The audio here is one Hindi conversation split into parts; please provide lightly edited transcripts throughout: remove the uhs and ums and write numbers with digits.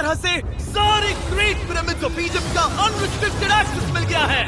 तरह से सारे ग्रेट पिरामिड्स ऑफ इजिप्ट का अनरिस्ट्रिक्टेड एक्सेस मिल गया है।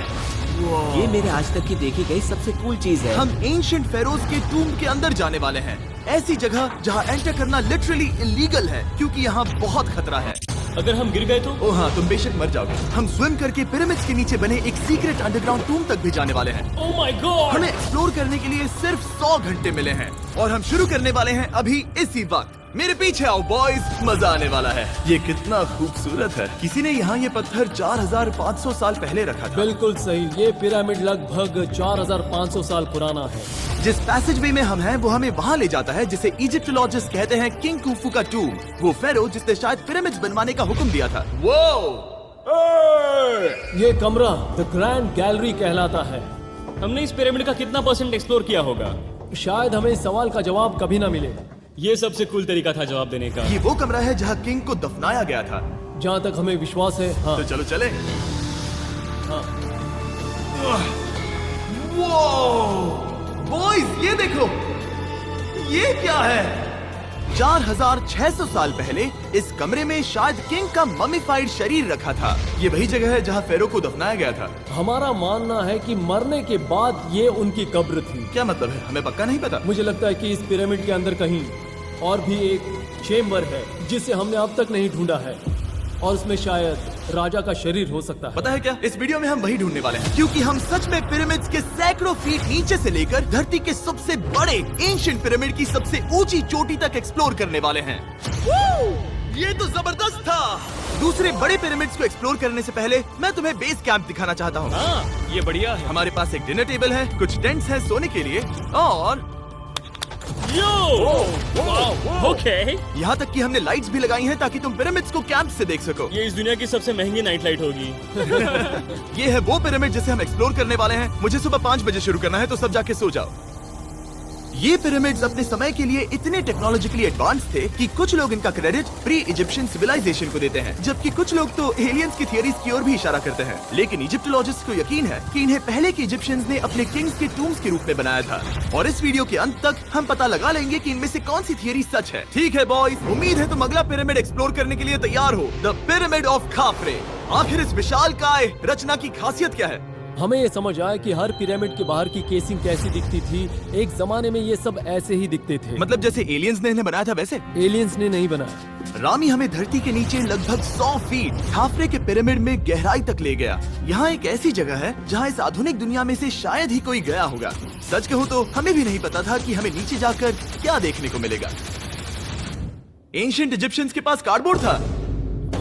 ये मेरे आज तक की देखी गई सबसे कूल चीज है। हम एंशिएंट फेरोज के टूम के अंदर जाने वाले हैं, ऐसी जगह जहाँ एंटर करना लिटरली इलीगल है क्योंकि यहाँ बहुत खतरा है। अगर हम गिर गए तो? ओ हाँ, तुम बेशक मर जाओगे। हम स्विम करके पिरामिड्स के नीचे बने एक सीक्रेट अंडरग्राउंड टूम तक भी जाने वाले हैं। Oh my God! हमें एक्सप्लोर करने के लिए सिर्फ 100 घंटे मिले हैं और हम शुरू करने वाले हैं अभी इसी वक्त। मेरे पीछे आओ बॉयज, मजा आने वाला है। ये कितना खूबसूरत है। किसी ने यहाँ ये पत्थर 4500 साल पहले रखा था। बिल्कुल सही, ये पिरामिड लगभग 4500 साल पुराना है। जिस पैसेज वे में हम हैं वो हमें वहाँ ले जाता है जिसे इजिप्टोलॉजिस्ट कहते हैं किंग कुफू का टूम, वो फेरो जिसने शायद पिरामिड्स बनवाने का हुक्म दिया था। ये कमरा द ग्रैंड गैलरी कहलाता है। हमने इस पिरामिड का कितना परसेंट एक्सप्लोर किया होगा? शायद हमें इस सवाल का जवाब कभी ना मिले। ये सबसे कूल तरीका था जवाब देने का। ये वो कमरा है जहाँ किंग को दफनाया गया था। जहाँ तक हमें विश्वास है। हाँ। तो चलो चले। हाँ। बॉयज ये देखो, ये क्या है? 4600 साल पहले इस कमरे में शायद किंग का ममीफाइड शरीर रखा था। ये वही जगह है जहाँ फेरो को दफनाया गया था। हमारा मानना है कि मरने के बाद ये उनकी कब्र थी। क्या मतलब है? हमें पक्का नहीं पता। मुझे लगता है कि इस पिरामिड के अंदर कहीं और भी एक चेम्बर है जिसे हमने अब तक नहीं ढूंढा है और उसमें शायद राजा का शरीर हो सकता है। पता है क्या, इस वीडियो में हम वही ढूंढने वाले हैं क्योंकि हम सच में पिरामिड्स के सैकड़ों फीट नीचे से लेकर धरती के सबसे बड़े एंशिएंट पिरामिड की सबसे ऊंची चोटी तक एक्सप्लोर करने वाले हैं। ये तो जबरदस्त था। दूसरे बड़े पिरामिड्स को एक्सप्लोर करने से पहले मैं तुम्हें बेस कैंप दिखाना चाहता हूँ। हाँ, ये बढ़िया है। हमारे पास एक डिनर टेबल है, कुछ टेंट्स हैं सोने के लिए और ओके। यहाँ तक कि हमने लाइट्स भी लगाई हैं ताकि तुम पिरामिड्स को कैंप से देख सको। ये इस दुनिया की सबसे महंगी नाइट लाइट होगी। ये है वो पिरामिड जिसे हम एक्सप्लोर करने वाले हैं। मुझे सुबह 5 बजे शुरू करना है, तो सब जाके सो जाओ। ये पिरामिड्स अपने समय के लिए इतने टेक्नोलॉजिकली एडवांस थे कि कुछ लोग इनका क्रेडिट प्री इजिप्शियन सिविलाइजेशन को देते हैं, जबकि कुछ लोग तो एलियंस की थियरीज की ओर भी इशारा करते हैं। लेकिन इजिप्टोलॉजिस्ट को यकीन है कि इन्हें पहले के इजिप्शियंस ने अपने किंग्स के टूम्स के रूप में बनाया था। और इस वीडियो के अंत तक हम पता लगा लेंगे कि इनमें से कौन सी थियरी सच है। ठीक है बॉयज, उम्मीद है तुम अगला पिरामिड एक्सप्लोर करने के लिए तैयार हो, द पिरामिड ऑफ खाफरे। आखिर इस विशालकाय रचना की खासियत क्या है? हमें ये समझ आया कि हर पिरामिड के बाहर की केसिंग कैसी दिखती थी। एक जमाने में ये सब ऐसे ही दिखते थे। मतलब जैसे एलियंस ने इन्हें बनाया था वैसे? एलियंस ने नहीं बनाया। रामी हमें धरती के नीचे लगभग 100 फीट खाफरे के पिरामिड में गहराई तक ले गया। यहाँ एक ऐसी जगह है जहाँ इस आधुनिक दुनिया में से शायद ही कोई गया होगा। सच कहूँ तो हमें भी नहीं पता था कि हमें नीचे जाकर क्या देखने को मिलेगा। एंशिएंट इजिप्शियंस के पास कार्डबोर्ड था।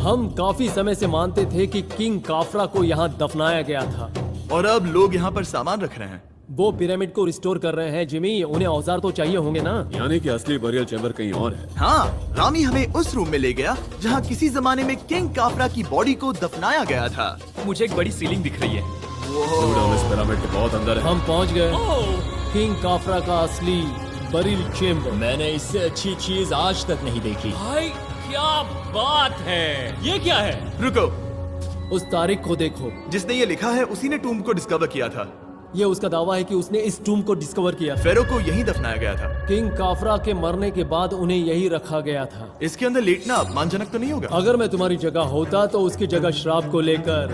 हम काफी समय से मानते थे कि किंग काफरा को यहाँ दफनाया गया था और अब लोग यहाँ पर सामान रख रहे हैं। वो पिरामिड को रिस्टोर कर रहे हैं। जिमी, उन्हें औजार तो चाहिए होंगे ना? यानी कि असली बरियल चैम्बर कहीं और है। हाँ, रामी हमें उस रूम में ले गया जहाँ किसी जमाने में किंग काफरा की बॉडी को दफनाया गया था। मुझे एक बड़ी सीलिंग दिख रही है। दुड, हम इस पिरामिड के बहुत अंदर है। हम पहुँच गए किंग काफरा का असली बरियल चेम्बर। मैंने इससे अच्छी चीज आज तक नहीं देखी। भाई क्या बात है! ये क्या है? रुको, उस तारीख को देखो। जिसने ये लिखा है उसी ने टूम को डिस्कवर किया था। ये उसका दावा है कि उसने इस टूम को डिस्कवर किया था। फेरो को यहीं दफनाया गया था। किंग काफरा के मरने के बाद उन्हें यही रखा गया था। इसके अंदर लेटना अपमानजनक तो नहीं होगा? अगर मैं तुम्हारी जगह होता तो उसकी जगह श्राप को लेकर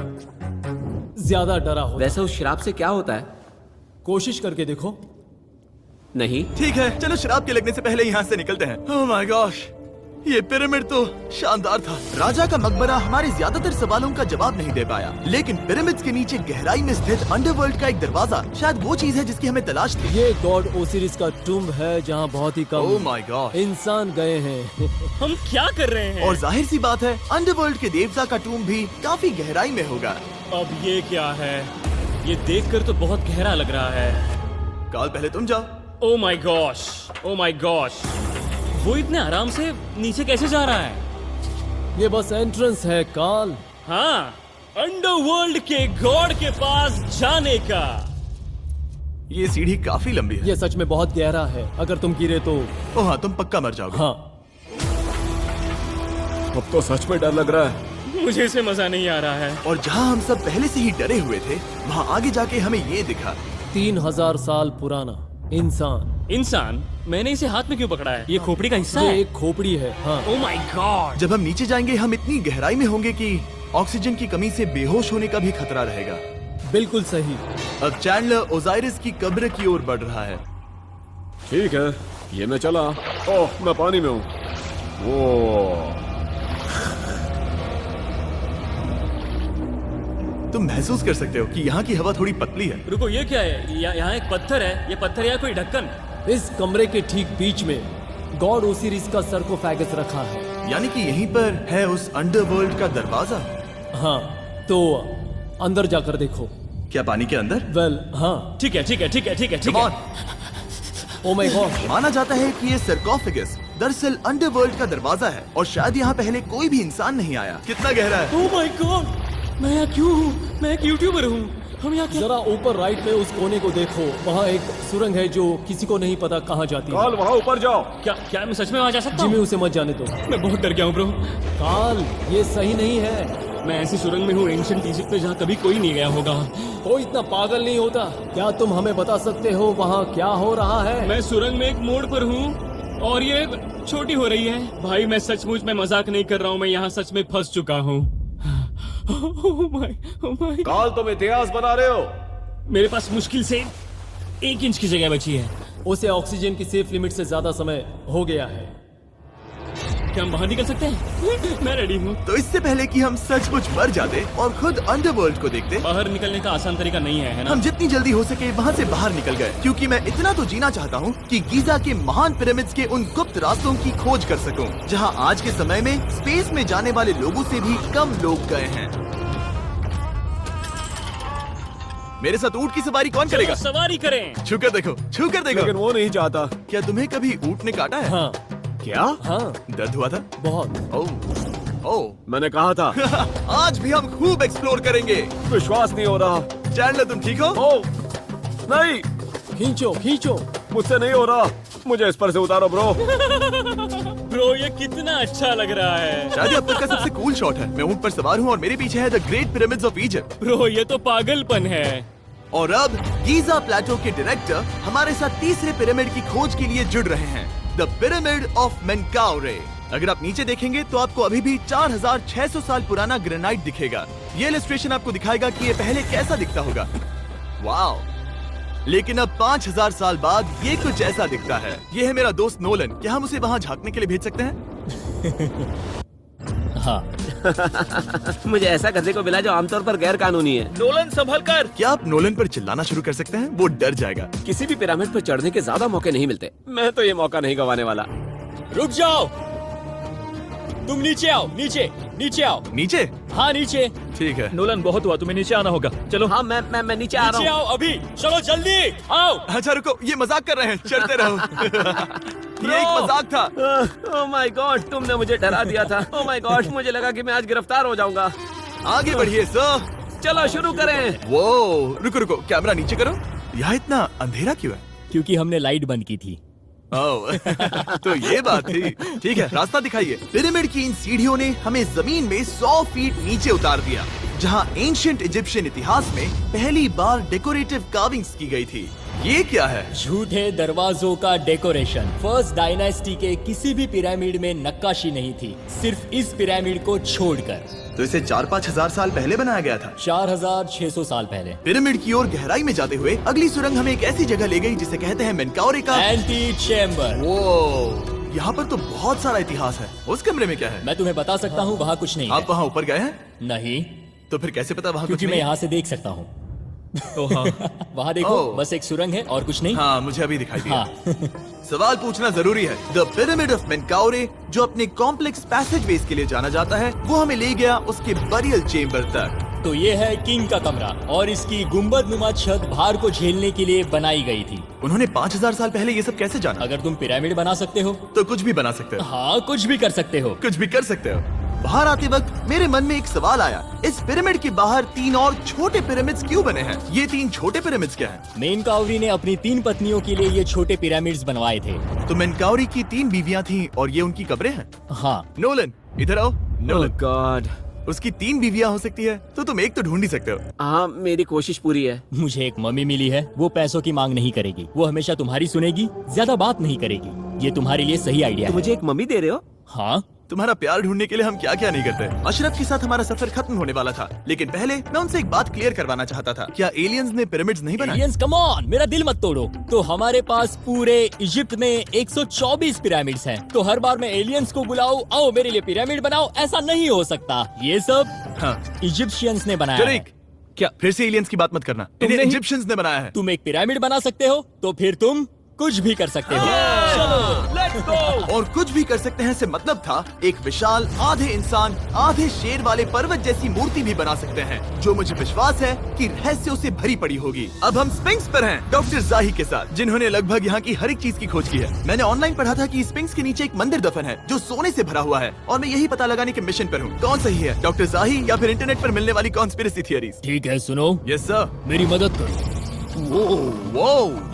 ज्यादा डरा होता। वैसे उस शराब से क्या होता है? कोशिश करके देखो। नहीं। ठीक है, चलो शराब के लगने से पहले यहाँ से निकलते हैं। ओह माय गॉश, ये पिरामिड तो शानदार था। राजा का मकबरा हमारे ज्यादातर सवालों का जवाब नहीं दे पाया, लेकिन पिरामिड्स के नीचे गहराई में स्थित अंडरवर्ल्ड का एक दरवाजा शायद वो चीज है जिसकी हमें तलाश थी। ये गॉड ओसिरिस का टूम्ब है जहाँ बहुत ही ओह कम माय गॉड इंसान गए हैं। हम क्या कर रहे हैं? और जाहिर सी बात है अंडरवर्ल्ड के देवता का टूम्ब भी काफी गहराई में होगा। अब ये क्या है? ये देखकर तो बहुत गहरा लग रहा है। काल, पहले तुम जाओ। Oh my gosh, oh my gosh, वो इतने आराम से नीचे कैसे जा रहा है? ये बस एंट्रेंस है काल। हाँ, अंडरवर्ल्ड के गॉड के पास जाने का। ये सीढ़ी काफी लंबी है। ये सच में बहुत गहरा है। अगर तुम गिरे तो ओह हाँ, तुम पक्का मर जाओगे। हाँ। अब तो सच में डर लग रहा है। मुझे इसे मजा नहीं आ रहा है। और जहाँ हम सब पहले से ही डरे हुए थे, वहाँ आगे जाके हमें ये दिखा। 3000 साल पुराना इंसान। इंसान, मैंने इसे हाथ में क्यों पकड़ा है? ये खोपड़ी का हिस्सा ये है? एक खोपड़ी है। हाँ, ओह माय गॉड। जब हम नीचे जाएंगे हम इतनी गहराई में होंगे कि ऑक्सीजन की कमी से बेहोश होने का भी खतरा रहेगा। बिल्कुल सही। अब चैंडलर ओजाइरिस की कब्र की ओर बढ़ रहा है। ठीक है, ये मैं चला। ओह, मैं पानी में हूँ। वो तुम महसूस कर सकते हो कि यहाँ की हवा थोड़ी पतली है। रुको, ये क्या है? यहाँ एक पत्थर है। ये पत्थर या कोई ढक्कन? इस कमरे के ठीक बीच में गॉड ओसिरिस का सरकोफेगस रखा है। यानी कि यहीं पर है उस अंडरवर्ल्ड का दरवाजा। हाँ, तो अंदर जाकर देखो। क्या पानी के अंदर? वेल, हाँ। ठीक है, ठीक है, ठीक है, ठीक है, ठीक Come है। on! Oh my God. माना जाता है कि ये सरकोफेगस दरअसल अंडरवर्ल्ड का दरवाजा है और शायद यहाँ पहले कोई भी इंसान नहीं आया। कितना गहरा है? ओह माय गॉड, मैं यहाँ क्यों हूँ? मैं एक यूट्यूबर हूँ। हम यहाँ क्या? जरा ऊपर राइट में उस कोने को देखो, वहाँ एक सुरंग है जो किसी को नहीं पता कहाँ जाती है। काल, वहाँ ऊपर जाओ। क्या मैं सच में वहाँ जा सकता जिमी, हूँ? उसे मत जाने दो। मैं बहुत डर गया हूँ ब्रो। काल, ये सही नहीं है। मैं ऐसी सुरंग में हूँ एंशिएंट इजिप्ट में जहाँ कभी कोई नहीं गया होगा। कोई इतना पागल नहीं होता। क्या तुम हमें बता सकते हो वहाँ क्या हो रहा है? मैं सुरंग में एक मोड़ पर हूँ और ये छोटी हो रही है। भाई मैं सचमुच में मजाक नहीं कर रहा हूँ, मैं यहाँ सच में फंस चुका हूँ। Oh my. काल, तुम इतिहास बना रहे हो। मेरे पास मुश्किल से 1 इंच की जगह बची है। उसे ऑक्सीजन की सेफ लिमिट से ज्यादा समय हो गया है। क्या हम बाहर निकल सकते हैं? मैं रेडी हूँ। तो इससे पहले कि हम सचमुच मर जाते और खुद अंडरवर्ल्ड को देखते, बाहर निकलने का आसान तरीका नहीं है ना? हम जितनी जल्दी हो सके वहाँ से बाहर निकल गए, क्योंकि मैं इतना तो जीना चाहता हूँ कि गीजा के महान पिरामिड्स के उन गुप्त रास्तों की खोज कर सकूं, जहाँ आज के समय में स्पेस में जाने वाले लोगों से भी कम लोग गए हैं। मेरे साथ ऊंट की सवारी कौन चलो करेगा? सवारी करें। छू कर देखो, छू कर देखो। लेकिन वो नहीं चाहता। क्या तुम्हें कभी ऊंट ने काटा है? हाँ, क्या? हाँ, दर्द हुआ था? बहुत। ओह, ओह। मैंने कहा था। आज भी हम खूब एक्सप्लोर करेंगे। विश्वास नहीं हो रहा। चैंडलर, तुम ठीक हो? ओह, नहीं, खींचो, खींचो। मुझसे नहीं हो रहा। मुझे इस पर से उतारो ब्रो। ब्रो ये कितना अच्छा लग रहा है। शायद ये अब तक का सबसे कूल शॉट है। मैं ऊंट पर सवार हूँ और मेरे पीछे है the great pyramids of Egypt. Bro ये तो पागलपन है। और अब गीजा प्लेटो के डायरेक्टर हमारे साथ तीसरे पिरामिड की खोज के लिए जुड़ रहे हैं, द पिरामिड ऑफ मेनकाउरे। अगर आप नीचे देखेंगे तो आपको अभी भी 4600 साल पुराना ग्रेनाइट दिखेगा। ये इलस्ट्रेशन आपको दिखाएगा कि ये पहले कैसा दिखता होगा। वाओ! लेकिन अब 5000 साल बाद ये कुछ ऐसा दिखता है। ये है मेरा दोस्त नोलन। क्या हम उसे वहाँ झांकने के लिए भेज सकते हैं? हाँ। मुझे ऐसा करने को मिला जो आमतौर पर गैर कानूनी है। नोलन संभल कर। क्या आप नोलन पर चिल्लाना शुरू कर सकते हैं? वो डर जाएगा। किसी भी पिरामिड पर चढ़ने के ज्यादा मौके नहीं मिलते। मैं तो ये मौका नहीं गंवाने वाला। रुक जाओ, तुम नीचे आओ। नीचे नीचे आओ। नीचे? हाँ नीचे। ठीक है। नोलन बहुत हुआ, तुम्हें नीचे आना होगा। चलो हाँ, मैं नीचे आ नीचे रहा हूँ। आओ अभी। चलो जल्दी आओ। अच्छा रुको, ये मजाक कर रहे हैं। चढ़ते रहो। ये एक मजाक था। ओह माय गॉड, तुमने मुझे डरा दिया था। ओह माय गॉड, मुझे लगा कि मैं आज गिरफ्तार हो जाऊंगा। आगे बढ़िए सर। चलो शुरू करें। वो रुको रुको, कैमरा नीचे करो। यहाँ इतना अंधेरा क्यों है? क्योंकि हमने लाइट बंद की थी। ओह, तो ये बात थी। ठीक है, रास्ता दिखाइए। पिरामिड की इन सीढ़ियों ने हमें जमीन में 100 फीट नीचे उतार दिया, जहाँ एंशिएंट इजिप्शियन इतिहास में पहली बार डेकोरेटिव कार्विंग्स की गई थी। ये क्या है? झूठे दरवाजों का डेकोरेशन। फर्स्ट डायनेस्टी के किसी भी पिरामिड में नक्काशी नहीं थी, सिर्फ इस पिरामिड को छोड़कर। तो इसे 4-5 हजार साल पहले बनाया गया था। 4600 साल पहले। पिरामिड की ओर गहराई में जाते हुए अगली सुरंग हमें एक ऐसी जगह ले गई जिसे कहते हैं मेनकाउरे का एंटी चैम्बर। वो यहाँ पर तो बहुत सारा इतिहास है। उस कमरे में क्या है? मैं तुम्हें बता सकता हूँ, वहाँ कुछ नहीं आप है। वहाँ ऊपर गए हैं? नहीं, तो फिर कैसे पता वहाँ कुछ क्योंकि मैं नहीं? यहाँ से देख सकता हूँ। तो हाँ, वहाँ देखो, ओह। बस एक सुरंग है और कुछ नहीं। हाँ, मुझे अभी दिखाई दिया। हाँ। सवाल पूछना जरूरी है। द पिरामिड ऑफ मेनकाउरे, जो अपने कॉम्प्लेक्स पैसेजवेज के लिए जाना जाता है, वो हमें ले गया उसके बरियल चेम्बर तक। तो ये है किंग का कमरा और इसकी गुंबद नुमा छत भार को झेलने के लिए बनाई गई थी। उन्होंने 5000 साल पहले ये सब कैसे जाना? अगर तुम पिरामिड बना सकते हो तो कुछ भी बना सकते हो। हाँ, कुछ भी कर सकते हो। कुछ भी कर सकते हो। बाहर आते वक्त मेरे मन में एक सवाल आया, इस पिरामिड के बाहर 3 और छोटे पिरामिड्स क्यों बने हैं? ये 3 छोटे पिरामिड्स क्या हैं? मेनकाउरी ने अपनी 3 पत्नियों के लिए ये छोटे पिरामिड्स बनवाए थे। तो मेनकाउरी की 3 बीवियां थीं और ये उनकी कब्रें हैं। हाँ, नोलन, इधर आओ। ओह नोलन, गॉड, उसकी 3 बीवियां हो सकती है, तो तुम एक तो ढूंढ ही सकते हो। हाँ, मेरी कोशिश पूरी है। मुझे एक मम्मी मिली है, वो पैसों की मांग नहीं करेगी, वो हमेशा तुम्हारी सुनेगी, ज्यादा बात नहीं करेगी। ये तुम्हारे लिए सही आइडिया तो है। मुझे एक मम्मी दे रहे हो? हाँ, तुम्हारा प्यार ढूंढने के लिए हम क्या क्या नहीं करते। अशरफ के साथ हमारा सफर खत्म होने वाला था, लेकिन पहले मैं उनसे एक बात क्लियर करवाना चाहता था। क्या एलियंस ने पिरामिड्स नहीं बनाए? एलियंस कम ऑन, मेरा दिल मत तोड़ो। तो हमारे पास पूरे इजिप्ट में 124 पिरामिड्स हैं। तो हर बार मैं एलियंस को बुलाऊं, आओ मेरे लिए पिरामिड बनाओ, ऐसा नहीं हो सकता। ये सब हाँ, इजिप्शियंस ने बनाया है। जरीक, क्या फिर से एलियंस की बात मत करना। तुमने इन्हें ही- इजिप्शियंस ने बनाया है। तुम एक पिरामिड बना सकते हो, तो फिर तुम कुछ भी कर सकते हो। Let's go. और कुछ भी कर सकते हैं से मतलब था एक विशाल आधे इंसान आधे शेर वाले पर्वत जैसी मूर्ति भी बना सकते हैं, जो मुझे विश्वास है कि रहस्यों से भरी पड़ी होगी। अब हम स्पिंक्स पर हैं, डॉक्टर जाही के साथ, जिन्होंने लगभग यहाँ की हर एक चीज की खोज की है। मैंने ऑनलाइन पढ़ा था कि स्पिंक्स के नीचे एक मंदिर दफन है जो सोने से भरा हुआ है, और मैं यही पता लगाने के मिशन पर हूँ। कौन सही है, डॉक्टर जाही या फिर इंटरनेट पर मिलने वाली कॉन्स्पिरेसी थियरीज? ठीक है, सुनो, यस सर। मेरी मदद करो। वो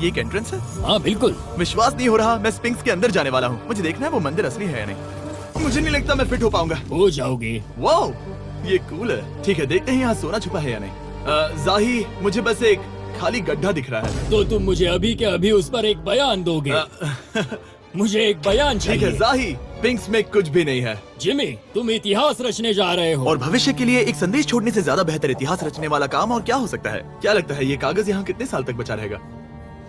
ये एक एंट्रेंस है? हाँ बिल्कुल। विश्वास नहीं हो रहा, मैं स्पिंक्स के अंदर जाने वाला हूँ। मुझे देखना है वो मंदिर असली है या नहीं। मुझे नहीं लगता मैं फिट हो पाऊंगा। हो जाओगे। वाओ, ये कूल है। ठीक है, देखते हैं यहाँ सोना छुपा है या नहीं। जाही, मुझे बस एक खाली गड्ढा दिख रहा है। तो तुम मुझे अभी के अभी उस पर एक बयान दोगे? मुझे एक बयान ठीक है चाहिए। जाही, स्पिंक्स में कुछ भी नहीं है। जिमी, तुम इतिहास रचने जा रहे हो। और भविष्य के लिए एक संदेश छोड़ने से ज्यादा बेहतर इतिहास रचने वाला काम और क्या हो सकता है? क्या लगता है ये कागज यहाँ कितने साल तक बचा रहेगा?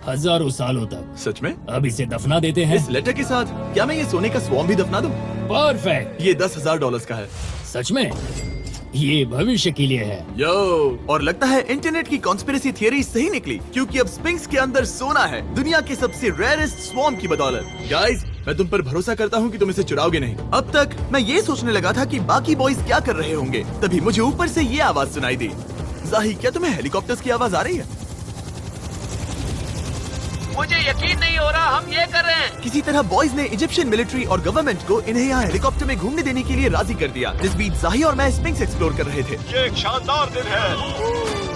हजारों सालों तक। सच में? अब इसे दफना देते हैं। इस लेटर के साथ क्या मैं ये सोने का स्वॉर्म भी दफना दूं? परफेक्ट। ये $10,000 का है। सच में? ये भविष्य के लिए है। यो, और लगता है इंटरनेट की कॉन्स्पिरेसी थियरी सही निकली, क्योंकि अब स्पिंक्स के अंदर सोना है, दुनिया के सबसे रेयरेस्ट स्वॉर्म की बदौलत। गाइस, मैं तुम पर भरोसा करता हूँ कि तुम इसे चुराओगे नहीं। अब तक मैं ये सोचने लगा था कि बाकी बॉयज क्या कर रहे होंगे, तभी मुझे ऊपर से ये आवाज सुनाई दी। जाही, क्या तुम्हें हेलीकॉप्टर्स की आवाज आ रही है? मुझे यकीन नहीं हो रहा हम ये कर रहे हैं। किसी तरह बॉयज ने इजिप्शियन मिलिट्री और गवर्नमेंट को इन्हें यहाँ हेलीकॉप्टर में घूमने देने के लिए राजी कर दिया, जिस बीच जाही और मैं स्पिंक्स एक्सप्लोर कर रहे थे। ये एक शानदार दिन है।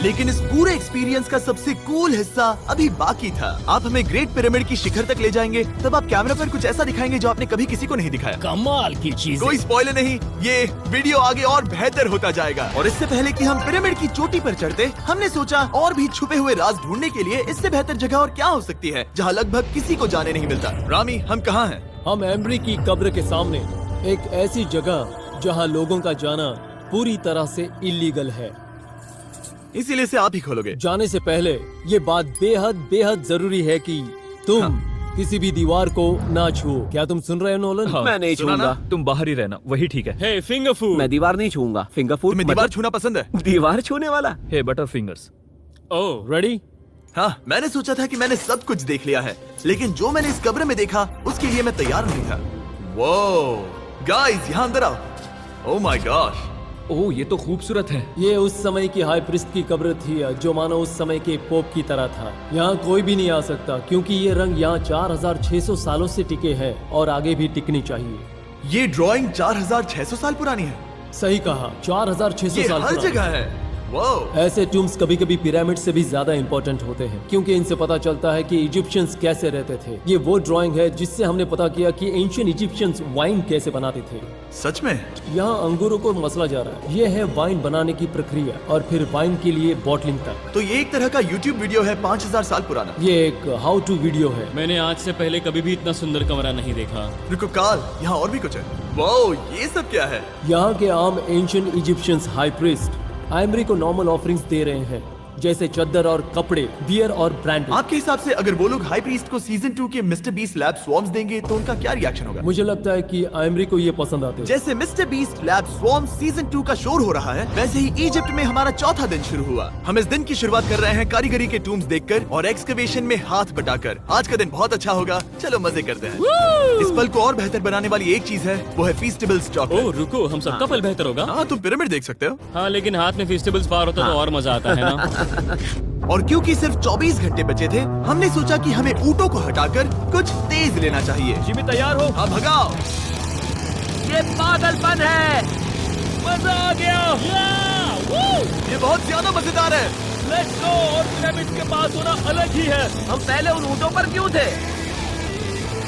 लेकिन इस पूरे एक्सपीरियंस का सबसे कूल हिस्सा अभी बाकी था। आप हमें ग्रेट पिरामिड की शिखर तक ले जाएंगे, तब आप कैमरा पर कुछ ऐसा दिखाएंगे जो आपने कभी किसी को नहीं दिखाया। कमाल की चीज। कोई स्पॉइलर नहीं, ये वीडियो आगे और बेहतर होता जाएगा। और इससे पहले कि हम पिरामिड की चोटी पर चढ़ते, हमने सोचा और भी छुपे हुए राज ढूंढने के लिए इससे बेहतर जगह और क्या हो सकती है, जहाँ लगभग किसी को जाने नहीं मिलता। रामी, हम कहाँ हैं? हम एम्ब्री की कब्र के सामने, एक ऐसी जगह जहां लोगों का जाना पूरी तरह से इलीगल है। इसीलिए से आप ही खोलोगे। जाने से पहले ये बात बेहद बेहद जरूरी है कि तुम किसी भी दीवार को ना छुओ। क्या तुम सुन रहे हो नोलन? मैं नहीं सुना ना? छूऊंगा। तुम बाहर ही रहना, वही ठीक है। हे फिंगर फूड। मैं दीवार नहीं छूऊंगा। फिंगर फूड तुम्हें दीवार छूना पसंद है? दीवार छूने वाला? हे बटर फिंगर्स। ओह, रेडी? हाँ, मैंने सोचा था कि मैंने सब कुछ देख लिया है, लेकिन जो मैंने इस कब्र में देखा उसके लिए मैं तैयार नहीं था। वो गाइस, यहाँ अंदर आओ। ओह माय गॉश, ओह, ये तो खूबसूरत है। ये उस समय की हाई प्रिस्ट की कब्र थी, जो मानो उस समय के पोप की तरह था। यहाँ कोई भी नहीं आ सकता, क्योंकि ये रंग यहाँ 4600 सालों से टिके हैं और आगे भी टिकनी चाहिए। ये ड्राइंग 4600 साल पुरानी है। सही कहा, 4600 ये साल हर पुरानी। जगह है। वो ऐसे टूम्स कभी कभी पिरामिड से भी ज्यादा इंपॉर्टेंट होते हैं, क्योंकि इनसे पता चलता है कि इजिप्शियंस कैसे रहते थे। ये वो ड्राइंग है जिससे हमने पता किया कि एंशियंट इजिप्शियंस वाइन कैसे बनाते थे। सच में? यहाँ अंगूरों को मसला जा रहा है। ये है वाइन बनाने की प्रक्रिया और फिर वाइन के लिए बॉटलिंग तक। तो ये एक तरह का YouTube वीडियो है 5000 साल पुराना। ये एक हाउ टू वीडियो है। मैंने आज से पहले कभी भी इतना सुंदर कमरा नहीं देखा। रुको काल, यहाँ और भी कुछ है। वो ये सब क्या है? यहाँ के आम एंशियंट इजिप्शियंस हाई प्रीस्ट आइमरी को नॉर्मल ऑफरिंग्स दे रहे हैं, जैसे चद्दर और कपड़े, बियर और ब्रांड। आपके हिसाब से अगर वो लोग हाई प्रीस्ट को सीजन 2 के मिस्टर बीस्ट लैब स्वॉर्म्स देंगे तो उनका क्या रिएक्शन होगा? मुझे लगता है कि आइमरी को ये पसंद आते हैं। जैसे mister beast lab swarm season 2 का शोर हो रहा है, वैसे ही इजिप्ट में हमारा चौथा दिन शुरू हुआ। हम इस दिन की शुरुआत कर रहे हैं कारीगरी के टूम्स देखकर और एक्सकवेशन में हाथ बटाकर। आज का दिन बहुत अच्छा होगा, चलो मजे करते हैं। इस पल को और बेहतर बनाने वाली एक चीज है, वो है फीस्टेबल्स ओह चॉकलेट। रुको, हम सबका पल बेहतर होगा। हाँ, तुम पिरामिड देख सकते हो। हाँ, लेकिन हाथ में फेस्टिवल्स बार होता तो और मजा आता है ना। और क्योंकि सिर्फ 24 घंटे बचे थे, हमने सोचा कि हमें ऊँटों को हटाकर कुछ तेज लेना चाहिए। जिमी तैयार हो? हाँ, भगाओ। ये पागलपन है। मजा आ गया। ये बहुत ज्यादा मजेदार है। Let's go. और पिरामिड के पास होना अलग ही है। हम पहले उन ऊँटों पर क्यों थे?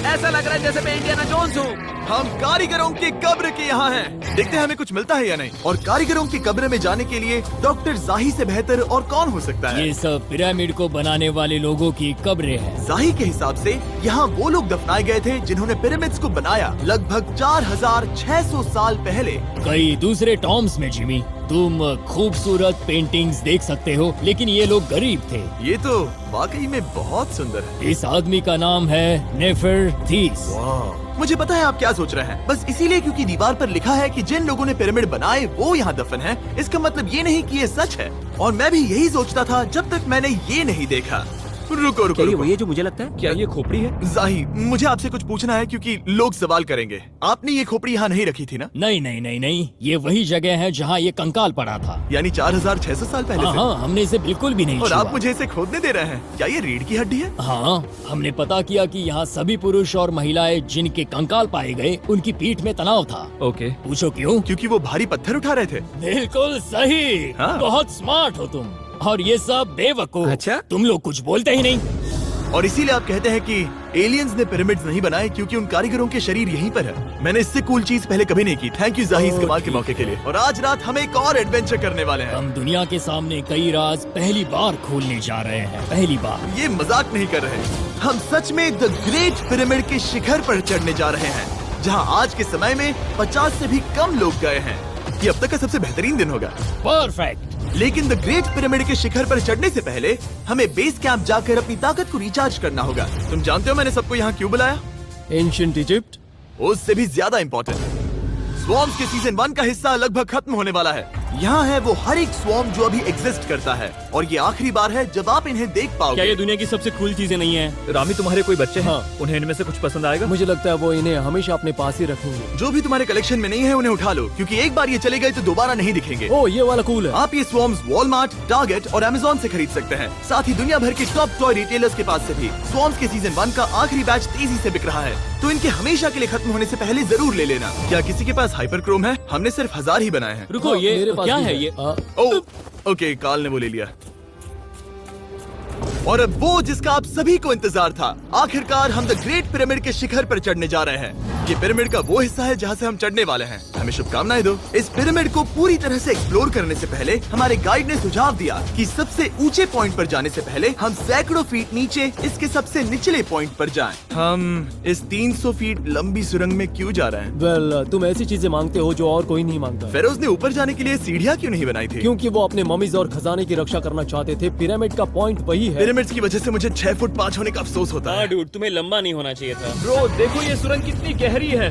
ऐसा लग रहा है जैसे मैं इंडियाना जोन्स हूँ। हम कारीगरों की कब्र के यहाँ हैं। देखते हैं हमें कुछ मिलता है या नहीं। और कारीगरों की कब्र में जाने के लिए डॉक्टर जाही से बेहतर और कौन हो सकता है। ये सब पिरामिड को बनाने वाले लोगों की कब्रें हैं। जाही के हिसाब से यहाँ वो लोग दफनाए गए थे जिन्होंने पिरामिड्स को बनाया लगभग 4600 साल पहले। कई दूसरे टॉम्स में जिमी, तुम खूबसूरत पेंटिंग्स देख सकते हो, लेकिन ये लोग गरीब थे। ये तो वाकई में बहुत सुंदर है। इस आदमी का नाम है नेफरथीस। मुझे पता है आप क्या सोच रहे हैं, बस इसीलिए क्योंकि दीवार पर लिखा है कि जिन लोगों ने पिरामिड बनाए वो यहाँ दफन है, इसका मतलब ये नहीं कि ये सच है। और मैं भी यही सोचता था जब तक मैंने ये नहीं देखा। रुको रुको, रुको। वही है जो मुझे लगता है। क्या ये खोपड़ी है? जाही, मुझे आपसे कुछ पूछना है क्योंकि लोग सवाल करेंगे। आपने ये खोपड़ी यहाँ नहीं रखी थी ना? नहीं नहीं नहीं नहीं, ये वही जगह है जहाँ ये कंकाल पड़ा था। यानी 4600 साल पहले से? हाँ, हमने इसे बिल्कुल भी नहीं और छुआ। आप मुझे इसे खोदने दे रहे हैं? क्या ये रीढ़ की हड्डी है? हाँ, हमने पता किया कि यहाँ सभी पुरुष और महिलाएं जिनके कंकाल पाए गए उनकी पीठ में तनाव था। ओके। पूछो क्यों? क्योंकि वो भारी पत्थर उठा रहे थे। बिल्कुल सही। हाँ। बहुत स्मार्ट हो तुम। और ये सब बेवकूफ। अच्छा? तुम लोग कुछ बोलते ही नहीं। और इसीलिए आप कहते हैं कि एलियंस ने पिरामिड्स नहीं बनाए क्योंकि उन कारीगरों के शरीर यहीं पर है। मैंने इससे कूल चीज पहले कभी नहीं की। थैंक यू जाही इस कमाल के मौके के लिए। और आज रात हम एक और एडवेंचर करने वाले हैं। हम दुनिया के सामने कई राज पहली बार खोलने जा रहे हैं। पहली बार। ये मजाक नहीं कर रहे। हम सच में द ग्रेट पिरामिड के शिखर पर चढ़ने जा रहे हैं, जहां आज के समय में 50 से भी कम लोग गए हैं। ये अब तक का सबसे बेहतरीन दिन होगा। परफेक्ट। लेकिन द ग्रेट पिरामिड के शिखर पर चढ़ने से पहले हमें बेस कैंप जाकर अपनी ताकत को रिचार्ज करना होगा। तुम जानते हो मैंने सबको यहाँ क्यों बुलाया? Ancient Egypt. उससे भी ज्यादा इम्पोर्टेंट, स्वॉर्म्स के सीजन 1 का हिस्सा लगभग खत्म होने वाला है। यहाँ है वो हर एक स्वॉर्म जो अभी एग्जिस्ट करता है, और ये आखिरी बार है जब आप इन्हें देख क्या पाओगे। ये दुनिया की सबसे कूल चीजें नहीं है? रामी, तुम्हारे कोई बच्चे हैं? हाँ। उन्हें इनमें से कुछ पसंद आएगा? मुझे लगता है वो इन्हें हमेशा अपने पास ही रखेंगे। जो भी तुम्हारे कलेक्शन में नहीं है उन्हें उठा लो, क्योंकि एक बार ये चले गए तो दोबारा नहीं दिखेंगे। ओ, ये वाला कूल है। आप ये स्वॉर्म्स वॉलमार्ट, टारगेट और अमेज़न से खरीद सकते हैं। साथ ही दुनिया भर के टॉप टॉय रिटेलर्स के पास से भी। स्वॉर्म्स के सीजन 1 का आखिरी बैच तेजी से बिक रहा है, तो इनके हमेशा के लिए खत्म होने से पहले जरूर ले लेना। क्या किसी के पास हाइपर क्रोम है? हमने सिर्फ 1000 ही बनाए हैं। रुको, हाँ, ये मेरे पास क्या भी है ये? ओ, ओके, काल ने वो ले लिया। और अब वो जिसका आप सभी को इंतजार था, आखिरकार हम द ग्रेट पिरामिड के शिखर पर चढ़ने जा रहे हैं। ये पिरामिड का वो हिस्सा है जहाँ से हम चढ़ने वाले हैं। हमें शुभकामनाएं दो। इस पिरामिड को पूरी तरह से एक्सप्लोर करने से पहले हमारे गाइड ने सुझाव दिया कि सबसे ऊंचे पॉइंट पर जाने से पहले हम सैकड़ों फीट नीचे इसके सबसे निचले पॉइंट पर जाएं। हम इस 300 फीट लंबी सुरंग में क्यों जा रहे हैं? वेल, तुम ऐसी चीजें मांगते हो जो और कोई नहीं मांगता। फेरोज ने ऊपर जाने के लिए सीढ़ियाँ क्यों नहीं बनाई थी? क्योंकि वो अपने ममीज और खजाने की रक्षा करना चाहते थे। पिरामिड का पॉइंट वही है। पिरामिड्स की वजह से मुझे 6 फुट 5 होने का अफसोस होता हाँ है। डूड, तुम्हें लंबा नहीं होना चाहिए था। ब्रो, देखो ये सुरंग कितनी गहरी है।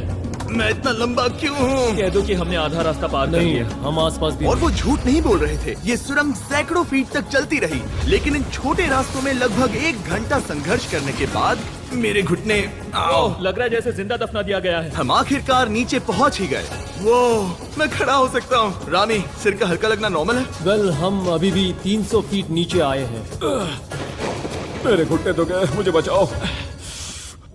मैं इतना लंबा क्यों हूँ? कह दो कि हमने आधा रास्ता पार कर नहीं, लिया। हम आसपास भी और वो झूठ नहीं बोल रहे थे। ये सुरंग सैकड़ों फीट तक चलती रही, लेकिन इन छोटे रास्तों में लगभग 1 घंटा संघर्ष करने के बाद मेरे घुटने ओह, लग रहा है जैसे जिंदा दफना दिया गया है। हम आखिरकार नीचे पहुंच ही गए। वो मैं खड़ा हो सकता हूँ। रामी, सिर का हल्का लगना नॉर्मल है? वेल, हम अभी भी 300 फीट नीचे आए हैं। मेरे घुटने तो गए, मुझे बचाओ।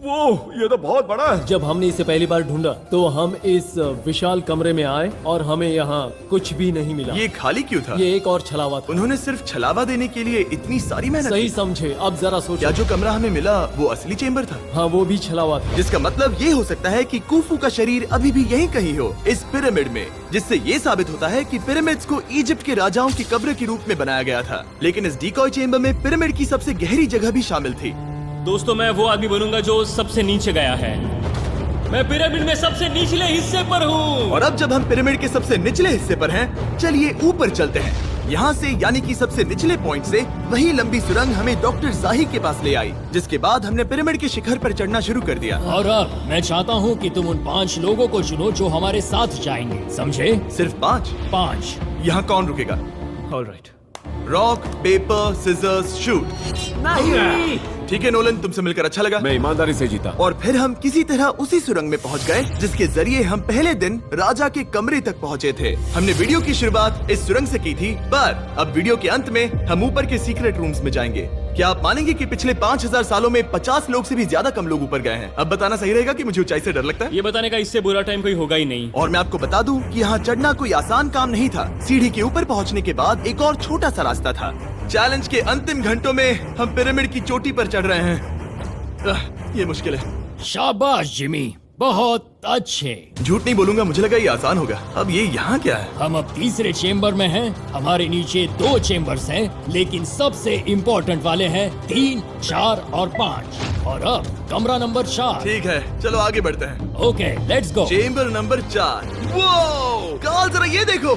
वो ये तो बहुत बड़ा है। जब हमने इसे पहली बार ढूंढा तो हम इस विशाल कमरे में आए और हमें यहाँ कुछ भी नहीं मिला। ये खाली क्यों था? ये एक और छलावा था। उन्होंने सिर्फ छलावा देने के लिए इतनी सारी मेहनत सही की? समझे। अब जरा क्या सोचो। जो कमरा हमें मिला वो असली चेम्बर था? हाँ, वो भी छलावा था। जिसका मतलब ये हो सकता है कि कुफू का शरीर अभी भी यहीं कहीं हो, इस पिरामिड में, जिससे ये साबित होता है कि पिरामिड्स को इजिप्ट के राजाओं की कब्र के रूप में बनाया गया था। लेकिन इस डिकॉय चेम्बर में पिरामिड की सबसे गहरी जगह भी शामिल थी। दोस्तों, मैं वो आदमी बनूंगा जो सबसे नीचे गया है। मैं पिरामिड में सबसे निचले हिस्से पर हूँ। और अब जब हम पिरामिड के सबसे निचले हिस्से पर हैं, चलिए ऊपर चलते हैं। यहाँ से यानी कि सबसे निचले पॉइंट से वही लंबी सुरंग हमें डॉक्टर जाही के पास ले आई, जिसके बाद हमने पिरामिड के शिखर पर चढ़ना शुरू कर दिया। और अब मैं चाहता हूँ कि तुम उन 5 लोगों को चुनो जो हमारे साथ जाएंगे, समझे? सिर्फ 5? 5। यहाँ कौन रुकेगा? Alright. Rock, paper, scissors, shoot. नहीं। ठीक है नोलन, तुमसे मिलकर अच्छा लगा। मैं ईमानदारी से जीता। और फिर हम किसी तरह उसी सुरंग में पहुंच गए जिसके जरिए हम पहले दिन राजा के कमरे तक पहुंचे थे। हमने वीडियो की शुरुआत इस सुरंग से की थी, पर अब वीडियो के अंत में हम ऊपर के सीक्रेट रूम्स में जाएंगे। क्या आप मानेंगे कि पिछले 5000 सालों में 50 लोग से भी ज्यादा कम लोग ऊपर गए हैं? अब बताना सही रहेगा कि मुझे ऊंचाई से डर लगता है। ये बताने का इससे बुरा टाइम कोई होगा ही नहीं। और मैं आपको बता दूं कि यहाँ चढ़ना कोई आसान काम नहीं था। सीढ़ी के ऊपर पहुँचने के बाद एक और छोटा सा रास्ता था। चैलेंज के अंतिम घंटों में हम पिरामिड की चोटी पर चढ़ रहे हैं। ये मुश्किल है। शाबाश जिमी, बहुत अच्छे। झूठ नहीं बोलूंगा, मुझे लगा ये आसान होगा। अब ये यहाँ क्या है? हम अब तीसरे चेम्बर में हैं। हमारे नीचे 2 चेम्बर्स हैं, लेकिन सबसे इम्पोर्टेंट वाले हैं 3, 4 और 5। और अब कमरा नंबर 4। ठीक है, चलो आगे बढ़ते हैं। Okay, let's go. Chamber number 4। वो कार्ल, जरा ये देखो।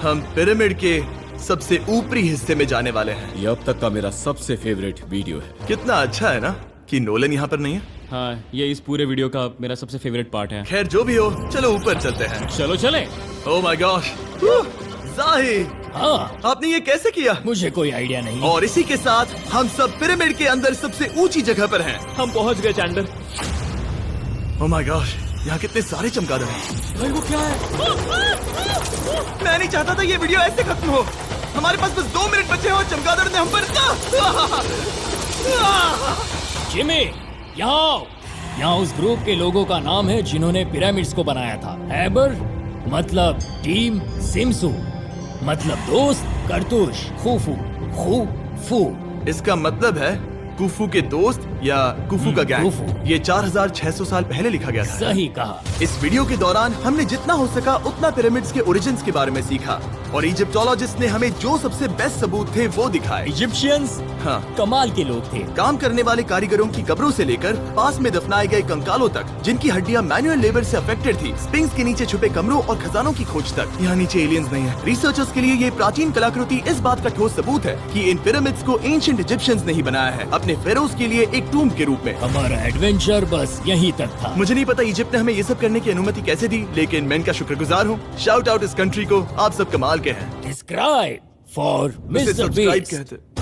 हम पिरामिड के सबसे ऊपरी हिस्से में जाने वाले हैं। ये अब तक का मेरा सबसे फेवरेट वीडियो है। कितना अच्छा है ना कि नोलन यहाँ पर नहीं है। हाँ, ये इस पूरे वीडियो का मेरा सबसे फेवरेट पार्ट है। खैर जो भी हो, चलो ऊपर चलते हैं। चलो चले। ओह माय गॉश, जाहिर, हाँ, आपने ये कैसे किया? मुझे कोई आइडिया नहीं। और इसी के साथ हम सब पिरामिड के अंदर सबसे ऊंची जगह पर हैं। हम पहुंच गए चैंडलर। ओह माय गॉश, यहाँ कितने सारे चमगादड़ हैं। भाई वो क्या है? मैं नहीं चाहता था ये वीडियो ऐसे खत्म हो। हमारे पास बस 2 मिनट बचे हैं और चमगादड़ ने हम पर जिमी, यहाँ आओ। यहाँ उस ग्रुप के लोगों का नाम है जिन्होंने पिरामिड्स को बनाया था। हैबर मतलब टीम, सिमसू मतलब दोस्त, करतुश, खुफू, खुफू। इसका मतलब है कुफू के दोस्त या कुफू का गैंग। कुफू। ये 4600 साल पहले लिखा गया था। सही कहा। इस वीडियो के दौरान हमने जितना हो सका उतना पिरामिड्स के ओरिजिन्स के बारे में सीखा और इजिप्टोलॉजिस्ट ने हमें जो सबसे बेस्ट सबूत थे वो दिखाए। इजिप्शियंस हाँ, कमाल के लोग थे। काम करने वाले कारीगरों की कब्रों से लेकर पास में दफनाए गए कंकालों तक, जिनकी हड्डियां मैनुअल लेबर से अफेक्टेड थी, स्पिंक्स के नीचे छुपे कमरों और खजानों की खोज तक। यहाँ नीचे एलियंस नहीं है। रिसर्चर्स के लिए ये प्राचीन कलाकृति इस बात का ठोस सबूत है कि इन पिरामिड्स को एंशिएंट इजिप्शियंस ने ही बनाया है, अपने फेरोज के लिए एक टूम्ब के रूप में। हमारा एडवेंचर बस यहीं तक था। मुझे नहीं पता इजिप्ट ने हमें ये सब करने की अनुमति कैसे दी, लेकिन मैं इनका शुक्रगुजार हूँ। शाउट आउट इस कंट्री को, आप सब कमाल के हैं। डिस्क्राइब फॉर उसे मिस्टर सब्सक्राइब बीस्ट। कहते